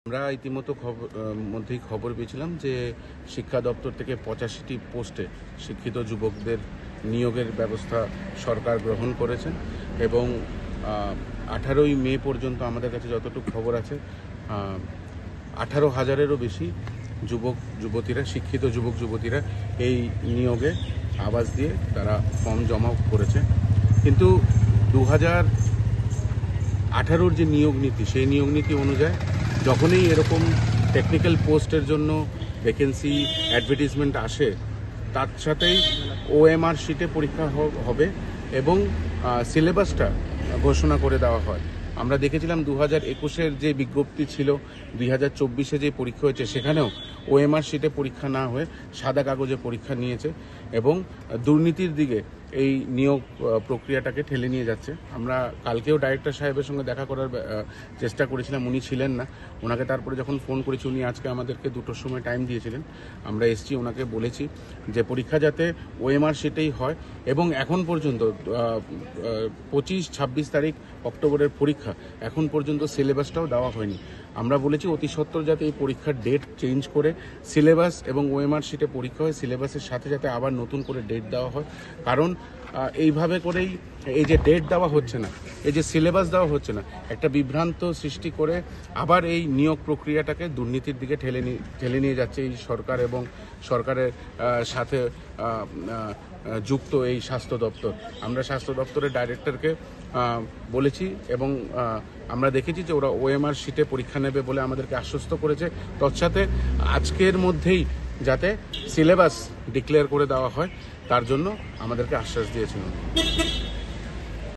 আমরা মধ্যেই খবর পেয়েছিলাম যে শিক্ষা দপ্তর থেকে 85টি পোস্টে শিক্ষিত যুবকদের নিয়োগের ব্যবস্থা সরকার গ্রহণ করেছেন এবং 18ই মে পর্যন্ত আমাদের কাছে যতটুকু খবর আছে 18,000-এরও বেশি শিক্ষিত যুবক যুবতীরা এই নিয়োগে আবাস দিয়ে তারা ফর্ম জমা করেছে। কিন্তু 2018-র যে নিয়োগ নীতি, সেই নিয়োগ নীতি অনুযায়ী যখনই এরকম টেকনিক্যাল পোস্টের জন্য ভ্যাকেন্সি অ্যাডভার্টাইজমেন্ট আসে, তার সাথেই OMR শিটে পরীক্ষা হবে এবং সিলেবাসটা ঘোষণা করে দেওয়া হয়। আমরা দেখেছিলাম 2021-এর যে বিজ্ঞপ্তি ছিল, 2024-এ যে পরীক্ষা হয়েছে, সেখানেও OMR শিটে পরীক্ষা না হয়ে সাদা কাগজে পরীক্ষা নিয়েছে এবং দুর্নীতির দিকে এই নিয়োগ প্রক্রিয়াটাকে ঠেলে নিয়ে যাচ্ছে। আমরা কালকেও ডাইরেক্টর সাহেবের সঙ্গে দেখা করার চেষ্টা করেছিলাম, উনি ছিলেন না। ওনাকে তারপরে যখন ফোন করেছি, উনি আজকে আমাদেরকে 2টোর সময় টাইম দিয়েছিলেন। আমরা এসছি, ওনাকে বলেছি যে পরীক্ষা যাতে OMR শিটেই হয় এবং এখন পর্যন্ত 25-26 তারিখ অক্টোবরের পরীক্ষা, এখন পর্যন্ত সিলেবাসটাও দেওয়া হয়নি। আমরা বলেছি অতি সত্বর যাতে এই পরীক্ষার ডেট চেঞ্জ করে সিলেবাস এবং OMR শিটে পরীক্ষা হয়, সিলেবাসের সাথে যাতে আবার নতুন করে ডেট দেওয়া হয়। কারণ এইভাবে করেই এই যে ডেট দেওয়া হচ্ছে না, এই যে সিলেবাস দেওয়া হচ্ছে না, একটা বিভ্রান্ত সৃষ্টি করে আবার এই নিয়োগ প্রক্রিয়াটাকে দুর্নীতির দিকে ঠেলে নিয়ে যাচ্ছে এই সরকার এবং সরকারের সাথে যুক্ত এই স্বাস্থ্য দপ্তর। আমরা স্বাস্থ্য দপ্তরের ডাইরেক্টরকে বলেছি এবং আমরা দেখেছি যে ওরা OMR শিটে পরীক্ষা নেবে বলে আমাদেরকে আশ্বস্ত করেছে। তৎসাথে আজকের মধ্যেই যাতে সিলেবাস ডিক্লেয়ার করে দেওয়া হয়, তার জন্য আমাদেরকে আশ্বাস দিয়েছিলেন।